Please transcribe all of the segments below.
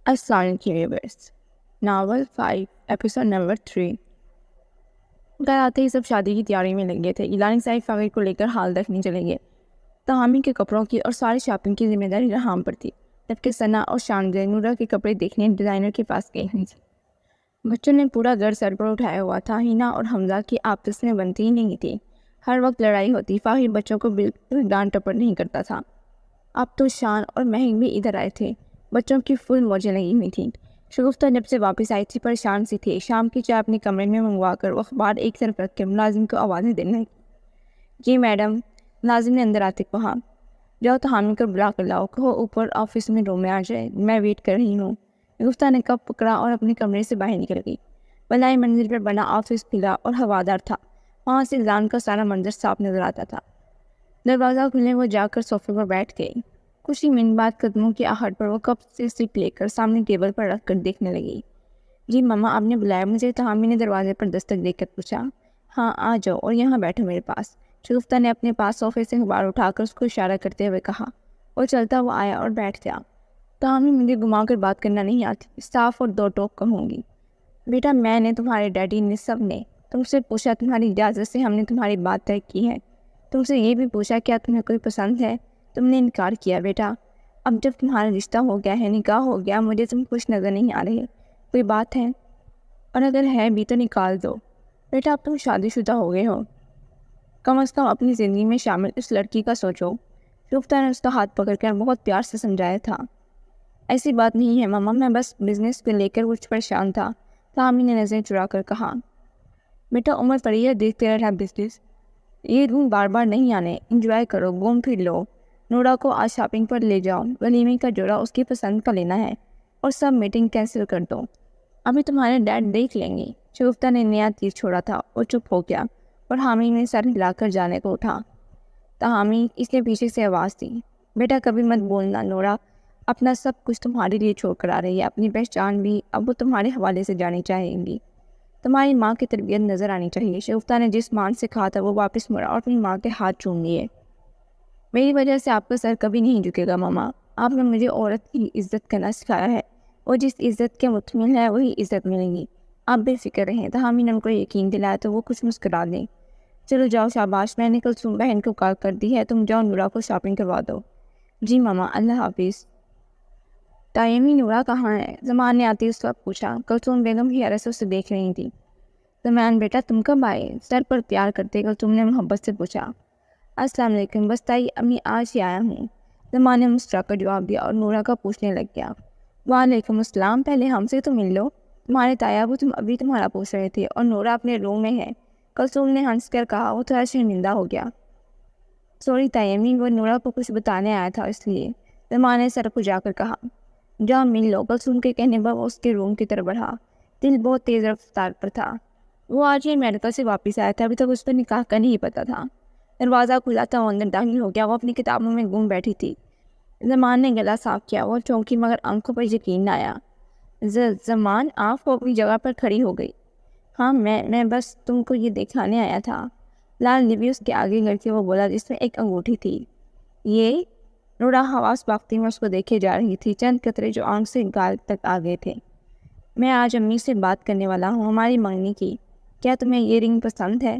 السلام علیکم viewers. Novel 5 episode number 3۔ گھر آتے ہی سب شادی کی تیاری میں لگے تھے۔ ایلانی صاحب فقیر کو لے کر ہال تک نہیں چلے گئے۔ تہامی کے کپڑوں کی اور ساری شاپنگ کی ذمہ داری رحام پر تھی، جبکہ ثنا اور شاندے نورا کے کپڑے دیکھنے ڈیزائنر کے پاس گئی ہوئی تھی۔ بچوں نے پورا گھر سر پر اٹھایا ہوا تھا۔ ہینا اور حمزہ کی آپس میں بنتی ہی نہیں تھی، ہر وقت لڑائی ہوتی۔ فاہر بچوں کو بالکل ڈانٹ ٹپڑ نہیں کرتا تھا۔ اب تو شان اور مہک بھی ادھر آئے تھے۔ بچوں کی فل موجیں لگی ہوئی تھیں۔ شگفتہ جب سے واپس آئی تھی پریشان سی تھی۔ شام کی چائے اپنے کمرے میں منگوا کر وہ اخبار ایک طرف رکھ کے ملازم کو آوازیں دینے لگی۔ جی میڈم، ملازم نے اندر آتے کہا۔ جاؤ تہامی کو بلا کر لاؤ، کہو اوپر آفس میں روم میں آ جائے، میں ویٹ کر رہی ہوں۔ شگفتہ نے کپ پکڑا اور اپنے کمرے سے باہر نکل گئی۔ بلائی منزل پر بنا آفس کھلا اور ہوادار تھا۔ وہاں سے لان کا سارا منظر صاف نظر آتا تھا۔ دروازہ کھلنے وہ جا کر صوفے پر بیٹھ گئی۔ کچھ ہی منٹ بعد قدموں کی آہٹ پر وہ کپ سے سپ لے کر سامنے ٹیبل پر رکھ کر دیکھنے لگی۔ جی ماما، آپ نے بلایا مجھے؟ تہامی نے دروازے پر دستک دے کر پوچھا۔ ہاں آ جاؤ اور یہاں بیٹھو میرے پاس۔ شگفتہ نے اپنے پاس صوفے سے اخبار اٹھا کر اس کو اشارہ کرتے ہوئے کہا۔ وہ چلتا ہوا آیا اور بیٹھ گیا۔ تہامی، مجھے گھما کر بات کرنا نہیں آتی، صاف اور دو ٹوک کہوں گی۔ بیٹا، میں نے، تمہارے ڈیڈی نے، سب نے تم سے پوچھا، تمہاری اجازت سے ہم نے تمہاری بات طے کی ہے۔ تم سے یہ بھی پوچھا کیا تمہیں کوئی پسند ہے، تم نے انکار کیا۔ بیٹا اب جب تمہارا رشتہ ہو گیا ہے، نکاح ہو گیا، مجھے تم خوش نظر نہیں آ رہے۔ کوئی بات ہے؟ اور اگر ہے بھی تو نکال دو۔ بیٹا اب تم شادی شدہ ہو گئے ہو، کم از کم اپنی زندگی میں شامل اس لڑکی کا سوچو۔ شگفتہ نے اس کا ہاتھ پکڑ کر بہت پیار سے سمجھایا تھا۔ ایسی بات نہیں ہے ماما، میں بس بزنس کو لے کر کچھ پریشان تھا۔ تہامی نے نظریں چرا کر کہا۔ بیٹا عمر پڑی ہے، دیکھتے رہنا بزنس، یہ دن بار بار نہیں آنے، انجوائے کرو، گھوم پھر لو۔ نورا کو آج شاپنگ پر لے جاؤ، ولیمے کا جوڑا اس کی پسند کا لینا ہے، اور سب میٹنگ کینسل کر دو، ابھی تمہارے ڈیڈ دیکھ لیں گے۔ شگفتہ نے نیا تیر چھوڑا تھا اور چپ ہو گیا، اور حامی نے سر ہلا کر جانے کو اٹھا۔ تہامی اس کے پیچھے سے آواز دی۔ بیٹا کبھی مت بولنا نورا، اپنا سب کچھ تمہارے لیے چھوڑ کر آ رہی ہے، اپنی پہچان بھی اب وہ تمہارے حوالے سے جانی چاہیں گی۔ تمہاری ماں کی تربیت نظر آنی چاہیے۔ شگفتہ نے جس مان سے کہا تھا وہ واپس مڑا اور اپنی ماں کے ہاتھ چوم لیے۔ میری وجہ سے آپ کا سر کبھی نہیں جھکے گا ماما، آپ نے مجھے عورت کی عزت کرنا سکھایا ہے، اور جس عزت کے متمل ہے وہی عزت ملے گی، آپ بے فکر رہیں۔ تہامی نے ان کو یقین دلایا تو وہ کچھ مسکرا دیں۔ چلو جاؤ، شاباش، میں نے کلثوم بہن کو کال کر دی ہے، تم جاؤ نورا کو شاپنگ کروا دو۔ جی ماما، اللہ حافظ۔ تائمی، نورا کہاں ہے؟ زمان نے آتی اس وقت پوچھا۔ کلثوم بیگم حیرت سے اسے دیکھ رہی تھی۔ زمان بیٹا تم کب آئے؟ سر پر پیار کرتے کلثوم نے محبت سے پوچھا۔ السلام علیکم، بس تائی امی آج ہی آیا ہوں، زمان نے مسکرا کر جواب دیا اور نورا کا پوچھنے لگ گیا۔ وعلیکم السلام، پہلے ہم سے تو مل لو، تمہارے تایا وہ تم ابھی تمہارا پوچھ رہے تھے، اور نورا اپنے روم میں ہے، کلثوم نے ہنس کر کہا۔ وہ تھوڑا شرمندہ ہو گیا۔ سوری تائی امی، وہ نورا کو کچھ بتانے آیا تھا اس لیے، زمان نے سر کو جا کر کہا۔ جاؤ مل لو، کلثوم کے کہنے پر وہ اس کے روم کی طرف بڑھا۔ دل بہت تیز رفتار پر تھا۔ وہ آج ہی امریکہ سے واپس آیا تھا، ابھی تک اس پر نکاح کا نہیں پتہ تھا۔ دروازہ کھلا تھا، وہ اندر داخل ہو گیا۔ وہ اپنی کتابوں میں گم بیٹھی تھی۔ زمان نے گلا صاف کیا، وہ چونکی مگر آنکھوں پر یقین نہ آیا۔ زمان، آپ وہ اپنی جگہ پر کھڑی ہو گئی۔ ہاں میں بس تم کو یہ دکھانے آیا تھا۔ لال نبی اس کے آگے کر کے وہ بولا، جس میں ایک انگوٹھی تھی۔ یہ نورا حواس باختی میں اس کو دیکھے جا رہی تھی، چند قطرے جو آنکھ سے گال تک آ گئے تھے۔ میں آج امی سے بات کرنے والا ہوں، ہماری منگنی کی، کیا تمہیں یہ رنگ پسند ہے؟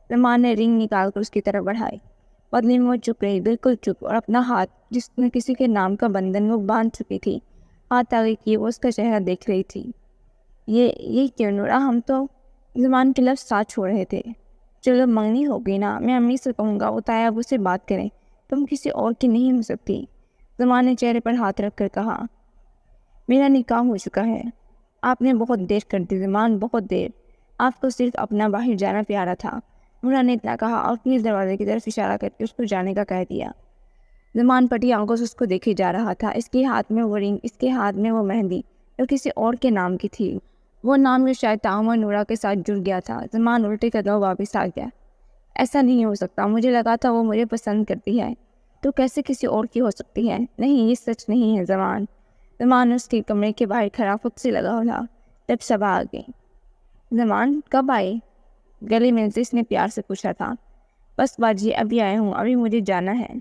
زمان نے رنگ نکال کر اس کی طرف بڑھائی۔ بدلے میں وہ چپ رہی، بالکل چپ، اور اپنا ہاتھ جس میں کسی کے نام کا بندھن وہ باندھ چکی تھی ہاتھ آگے کیے وہ اس کا چہرہ دیکھ رہی تھی۔ یہ کیوں نورا؟ ہم تو زمان کے لفظ ساتھ چھوڑ رہے تھے۔ چلو منگنی ہو گئی نا، میں امی سے کہوں گا وہ تایا ابو سے بات کریں، تم کسی اور کی نہیں ہو سکتی، زمان نے چہرے پر ہاتھ رکھ کر کہا۔ میرا نکاح ہو چکا ہے، آپ نے بہت دیر کر دی زمان، بہت دیر، آپ کو صرف اپنا باہر جانا پیارا تھا، نورا نے اتنا کہا اور پلیز دروازے کی طرف اشارہ کر کے اس کو جانے کا کہہ دیا۔ زمان پٹی آنکھوں سے اس کو دیکھے جا رہا تھا، اس کے ہاتھ میں وہ رنگ، اس کے ہاتھ میں وہ مہندی جو کسی اور کے نام کی تھی، وہ نام جو شاید تاہم نورا کے ساتھ جڑ گیا تھا۔ زمان الٹے قدموں واپس آ گیا۔ ایسا نہیں ہو سکتا، مجھے لگا تھا وہ مجھے پسند کرتی ہے، تو کیسے کسی اور کی ہو سکتی ہے؟ نہیں، یہ سچ نہیں ہے زمان۔ زمان اس کے کمرے کے باہر کھڑا خود سے لگا ہوا جب صبح آ گئی۔ زمان کب آئے؟ گلے میں اس نے پیار سے پوچھا تھا۔ بس باجی ابھی آیا ہوں، ابھی مجھے جانا ہے،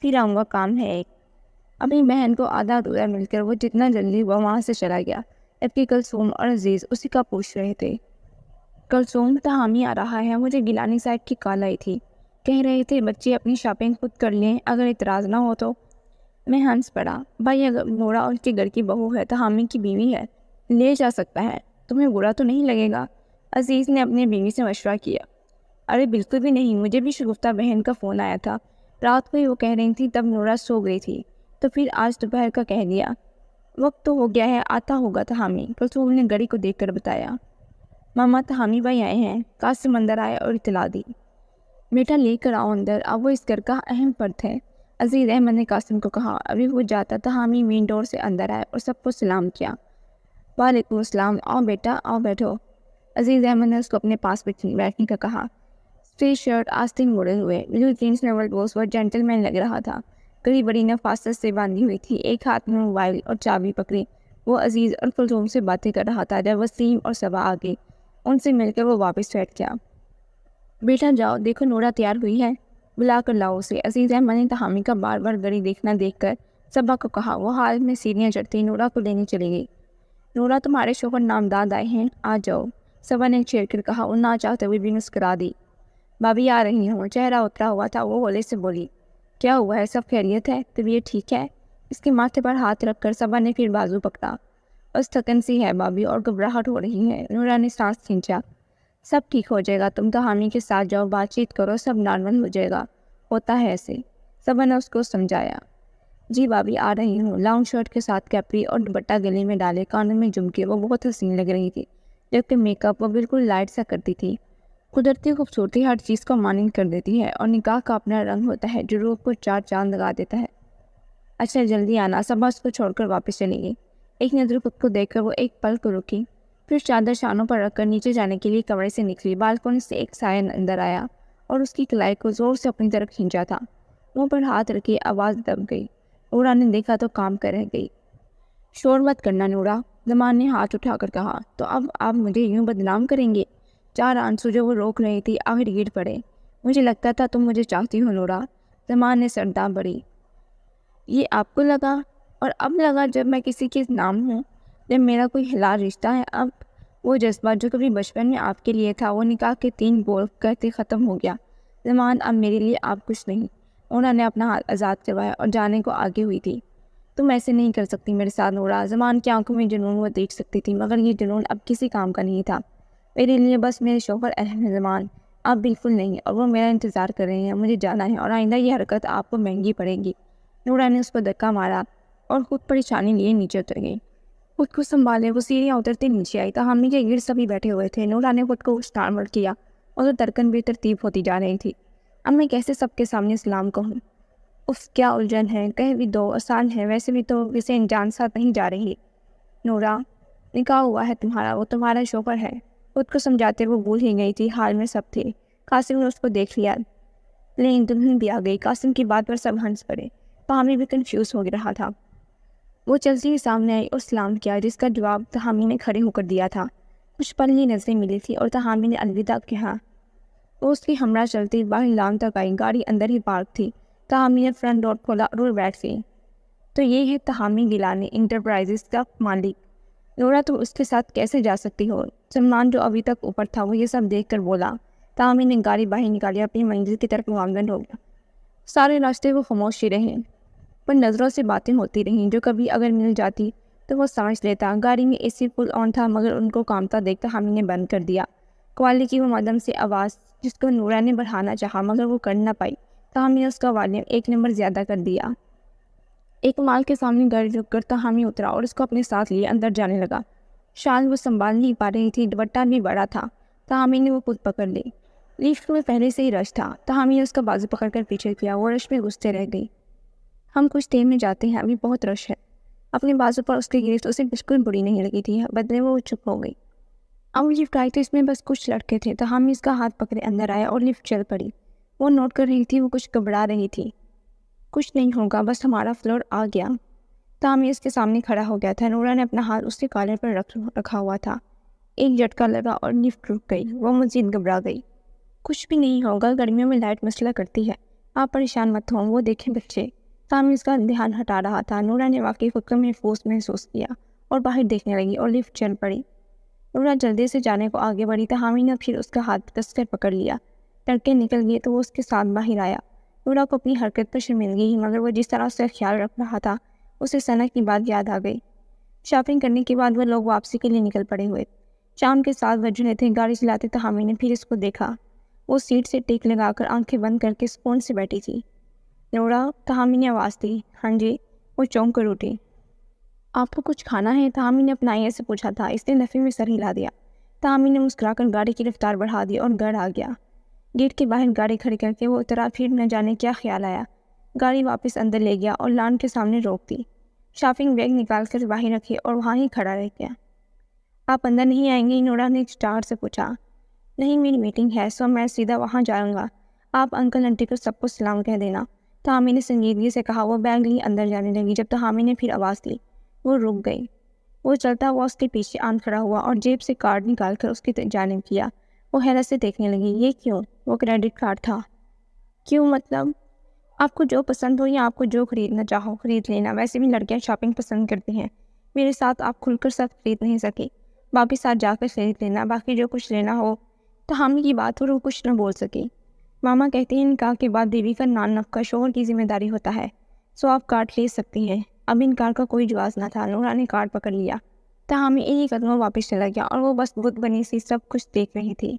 پھر آؤں گا، کام ہے ایک۔ اپنی بہن کو آدھا ادھورا مل کر وہ جتنا جلدی ہوا وہاں سے چلا گیا، جبکہ کلثوم اور عزیز اسی کا پوچھ رہے تھے۔ کلثوم، تہامی آ رہا ہے، مجھے گیلانی صاحب کی کال آئی تھی، کہہ رہے تھے بچے اپنی شاپنگ خود کر لیں اگر اعتراض نہ ہو تو۔ میں ہنس پڑا، بھائی اگر نورا ان کے گھر کی بہو ہے، تہامی کی بیوی ہے، لے جا سکتا ہے، تمہیں برا تو نہیں لگے گا؟ عزیز نے اپنی بیوی سے مشورہ کیا۔ ارے بالکل بھی نہیں، مجھے بھی شگفتہ بہن کا فون آیا تھا، رات کو ہی وہ کہہ رہی تھی، تب نورا سو گئی تھی، تو پھر آج دوپہر کا کہہ دیا۔ وقت تو ہو گیا ہے، آتا ہوگا تہامی، کلثوم نے گھڑی کو دیکھ کر بتایا۔ ماما، تہامی بھائی آئے ہیں، قاسم اندر آئے اور اطلاع دی۔ بیٹا لے کر آؤ اندر، اب وہ اس گھر کا اہم فرد ہے، عزیز احمد نے قاسم کو کہا۔ ابھی وہ جاتا تہامی مین ڈور سے اندر آئے اور سب کو سلام کیا۔ وعلیکم السلام، آؤ بیٹا آؤ بیٹھو۔ عزیز احمد نے اس کو اپنے پاس بیٹھنے کا کہا۔ اسٹریٹ شرٹ، آستین مڑے ہوئے، بلو جینس میں ورڈوز وہ جینٹل مین لگ رہا تھا، گھڑی بڑی نفاست سے باندھی ہوئی تھی، ایک ہاتھ میں موبائل اور چابی پکڑی وہ عزیز اور کلثوم سے باتیں کر رہا تھا جب وسیم اور صبا آ گئی۔ ان سے مل کر وہ واپس بیٹھ گیا۔ بیٹا جاؤ، دیکھو نورا تیار ہوئی ہے، بلا کر لاؤ اسے، عزیز احمد نے تہامی کا بار بار گھڑی دیکھنا دیکھ کر صبا کو کہا۔ وہ حال میں سیڑھیاں چڑھتی نورا کو لینے چلی گئی۔ نورا، تمہارے شوہر نامداد آئے ہیں، آ جاؤ، صبا نے چھیڑ کر کہا اور نہ چاہتے ہوئے بھی مسکرا دی۔ بھابھی آ رہی ہوں، چہرہ اترا ہوا تھا، وہ ہولے سے بولی۔ کیا ہوا ہے، سب خیریت ہے، طبیعت ٹھیک ہے؟ اس کے ماتھے پر ہاتھ رکھ کر صبا نے پھر بازو پکڑا۔ بس تھکن سی ہے بھابھی اور گھبراہٹ ہو رہی ہے، نورا نے سانس کھینچا۔ سب ٹھیک ہو جائے گا، تم تہامی کے ساتھ جاؤ، بات چیت کرو، سب نارمل ہو جائے گا، ہوتا ہے ایسے، صبا نے اس کو سمجھایا۔ جی بھابھی آ رہی ہوں۔ لانگ شرٹ کے ساتھ کیپری اور دوپٹہ گلے میں ڈالے، کانوں میں جھمکے، وہ بہت حسین لگ رہی تھی، جبکہ میک اپ وہ بالکل لائٹ سا کرتی تھی۔ قدرتی خوبصورتی ہر چیز کو مانند کر دیتی ہے اور نکاح کا اپنا رنگ ہوتا ہے جو روح کو چار چاند لگا دیتا ہے۔ اچھا جلدی آنا، صبا اس کو چھوڑ کر واپس چلی گئی۔ ایک نظر خود کو دیکھ کر وہ ایک پل کو رکی، پھر چادر شانوں پر رکھ کر نیچے جانے کے لیے کمرے سے نکلی۔ بالکونی سے ایک سایہ اندر آیا اور اس کی کلائی کو زور سے اپنی طرف کھینچا تھا۔ منہ پر ہاتھ رکھی آواز دب گئی۔ نورا نے دیکھا تو کام کر رہ گئی۔ شور مت کرنا نورا، زمان نے ہاتھ اٹھا کر کہا۔ تو اب آپ مجھے یوں بدنام کریں گے؟ چار آنسو جو وہ روک رہی تھی آخر گر پڑے۔ مجھے لگتا تھا تم مجھے چاہتی ہو نورا، زمان نے سرداب بڑھی۔ یہ آپ کو لگا، اور اب لگا جب میں کسی کے نام ہوں، جب میرا کوئی حلال رشتہ ہے۔ اب وہ جذبہ جو کبھی بچپن میں آپ کے لیے تھا، وہ نکاح کے 3 بول کہتے ختم ہو گیا۔ زمان، اب میرے لیے آپ کچھ نہیں۔ انہوں نے اپنا ہاتھ آزاد کروایا اور جانے کو آگے ہوئی تھی۔ تم ایسے نہیں کر سکتی میرے ساتھ نورا، زمان کی آنکھوں میں جنون وہ دیکھ سکتی تھی، مگر یہ جنون اب کسی کام کا نہیں تھا۔ میرے لیے بس میرے شوہر اہم ہے زمان، آپ بالکل نہیں، اور وہ میرا انتظار کر رہے ہیں، مجھے جانا ہے، اور آئندہ یہ حرکت آپ کو مہنگی پڑے گی۔ نورا نے اس کو دھکا مارا اور خود پریشانی لیے نیچے اتر گئی۔ خود کو سنبھالے وہ سیڑھیاں اترتے نیچے آئی، تہامی کے گرد سبھی بیٹھے ہوئے تھے۔ نورا نے خود کو اسٹارمر کیا اور وہ ترکن بے ترتیب ہوتی جا رہی تھی۔ اب میں کیسے سب کے سامنے سلام کہوں؟ اف کیا الجھن ہے، کہہ بھی دو، آسان ہے، ویسے بھی تو کسی انجان ساتھ نہیں جا رہی۔ نورا، نکاح ہوا ہے تمہارا، وہ تمہارا شوہر ہے۔ خود کو سمجھاتے وہ بھول ہی گئی تھی، حال میں سب تھے۔ قاسم نے اس کو دیکھ لیا، لیکن دلہن بھی آ گئی۔ قاسم کی بات پر سب ہنس پڑے، تہامی بھی کنفیوز ہو رہا تھا۔ وہ چلتی ہوئی سامنے آئی اور سلام کیا، جس کا جواب تہامی نے کھڑے ہو کر دیا تھا۔ کچھ پل ہی نظریں ملی تھی اور تہامی نے الوداع کہا۔ وہ اس کی ہمراہ چلتی باہر لان تک آئی، گاڑی اندر ہی پارک تھی۔ تہامی نے فرنٹ ڈور کھولا اور وہ بیٹھ گئی۔ تو یہ ہے تہامی گیلانی انٹرپرائزز کا مالک۔ نورا، تم اس کے ساتھ کیسے جا سکتی ہو؟ سلمان جو ابھی تک اوپر تھا وہ یہ سب دیکھ کر بولا۔ تہامی نے گاڑی باہر نکالی، اپنی منزل کی طرف گامزن ہو گیا۔ سارے راستے وہ خاموش ہی رہے، پر نظروں سے باتیں ہوتی رہیں جو کبھی اگر مل جاتی تو وہ سمجھ لیتا۔ گاڑی میں اے سی فل آن تھا، مگر ان کو کامتا دیکھ تہامی نے بند کر دیا۔ قوالی کی وہ مدھم سی آواز جس کو نورا نے بڑھانا چاہا مگر وہ کر نہ پائی، تہامی نے اس کا والیوم 1 نمبر زیادہ کر دیا۔ ایک مال کے سامنے گاڑی رک کر تہامی اترا اور اس کو اپنے ساتھ لیے اندر جانے لگا۔ شال وہ سنبھال نہیں پا رہی تھی، دوپٹہ بھی بڑا تھا، تہامی نے وہ خود پکڑ لی۔ لفٹ میں پہلے سے ہی رش تھا، تہامی نے اس کا بازو پکڑ کر پیچھے کیا، وہ رش میں گھستے رہ گئی۔ ہم کچھ دیر میں جاتے ہیں، ابھی بہت رش ہے۔ اپنے بازو پر اس کی گرفت اسے بالکل بری نہیں لگی تھی، بدلے وہ چپ ہو گئی۔ اب لفٹ آئی تو اس میں بس کچھ لڑکے تھے، تہامی اس کا ہاتھ پکڑے اندر آیا اور لفٹ چل پڑی۔ وہ نوٹ کر رہی تھی، وہ کچھ گھبرا رہی تھی۔ کچھ نہیں ہوگا، بس ہمارا فلور آ گیا۔ تہامی اس کے سامنے کھڑا ہو گیا تھا، نورا نے اپنا ہاتھ اس کے کالر پر رکھا ہوا تھا۔ ایک جھٹکا لگا اور لفٹ رک گئی، وہ مزید گھبرا گئی۔ کچھ بھی نہیں ہوگا، گرمیوں میں لائٹ مسئلہ کرتی ہے، آپ پریشان مت ہوں، وہ دیکھیں بچے۔ تاہم اس کا دھیان ہٹا رہا تھا۔ نورا نے واقعی کو کم محسوس کیا اور باہر دیکھنے لگی اور لفٹ چل پڑی۔ نورا جلدی سے جانے کو آگے بڑھی، تاہمی نے پھر اس کا ہاتھ کس کر پکڑ لیا۔ لڑکے نکل گئے تو وہ اس کے ساتھ باہر آیا۔ نورا کو اپنی حرکت پر شرمندگی، مگر وہ جس طرح اس کا خیال رکھ رہا تھا اسے ثنا کی بات یاد آ گئی۔ شاپنگ کرنے کے بعد وہ لوگ واپسی کے لیے نکل پڑے ہوئے۔ شام کے 7 بج رہے تھے۔ گاڑی چلاتے تاہمی نے پھر اس کو دیکھا۔ وہ سیٹ سے ٹیک لگا کر آنکھیں بند کر کے سکون سے بیٹھی تھی۔ نورا، تاہمی نے آواز دی۔ ہاں جی، وہ چونک کر اٹھی۔ آپ کو کچھ کھانا ہے؟ تاہمی نے اپنائیے سے پوچھا تھا۔ اس نے نفی میں سر ہلا دیا۔ تاہمی نے مسکرا کر گاڑی کی رفتار بڑھا دی اور گھر آ گیا۔ گیٹ کے باہر گاڑی کھڑی کر کے وہ اترا، پھر نہ جانے کیا خیال آیا۔ گاڑی واپس اندر لے گیا اور لان کے سامنے روک دی۔ شاپنگ بیگ نکال کر باہر رکھی اور وہاں ہی کھڑا رہ گیا۔ آپ اندر نہیں آئیں گے؟ نورا نے اسٹار سے پوچھا۔ نہیں، میری میٹنگ ہے، سو میں سیدھا وہاں جاؤں گا۔ آپ انکل آنٹی کو سب کو سلام کہہ دینا، تاہمی نے سنجیدگی سے کہا۔ وہ بیگ لی اندر جانے لگی۔ جب تاہمی نے پھر آواز دی، وہ رک گئی۔ وہ چلتا ہوا اس کے پیچھے آن کھڑا ہوا اور جیب سے کارڈ نکال کر اس کی جانب کیا۔ وہ حیرت سے دیکھنے لگی۔ یہ کیوں؟ وہ کریڈٹ کارڈ تھا۔ کیوں مطلب؟ آپ کو جو پسند ہو یا آپ کو جو خریدنا چاہو خرید لینا۔ ویسے بھی لڑکیاں شاپنگ پسند کرتی ہیں۔ میرے ساتھ آپ کھل کر سب خرید نہیں سکی، واپس ساتھ جا کر خرید لینا، باقی جو کچھ لینا ہو۔ تاہمی کی بات پر وہ کچھ نہ بول سکی۔ ماما کہتے ہیں نکاح کے بعد بیوی کا نان نفقہ شوہر کی ذمہ داری ہوتا ہے، سو آپ کارڈ لے سکتی ہیں۔ اب انکار کا کوئی جواز نہ تھا۔ نورا نے کارڈ پکڑ لیا۔ تاہمی انہی قدموں واپس چلا گیا اور وہ بس بت بنی سی سب کچھ دیکھ رہی تھی۔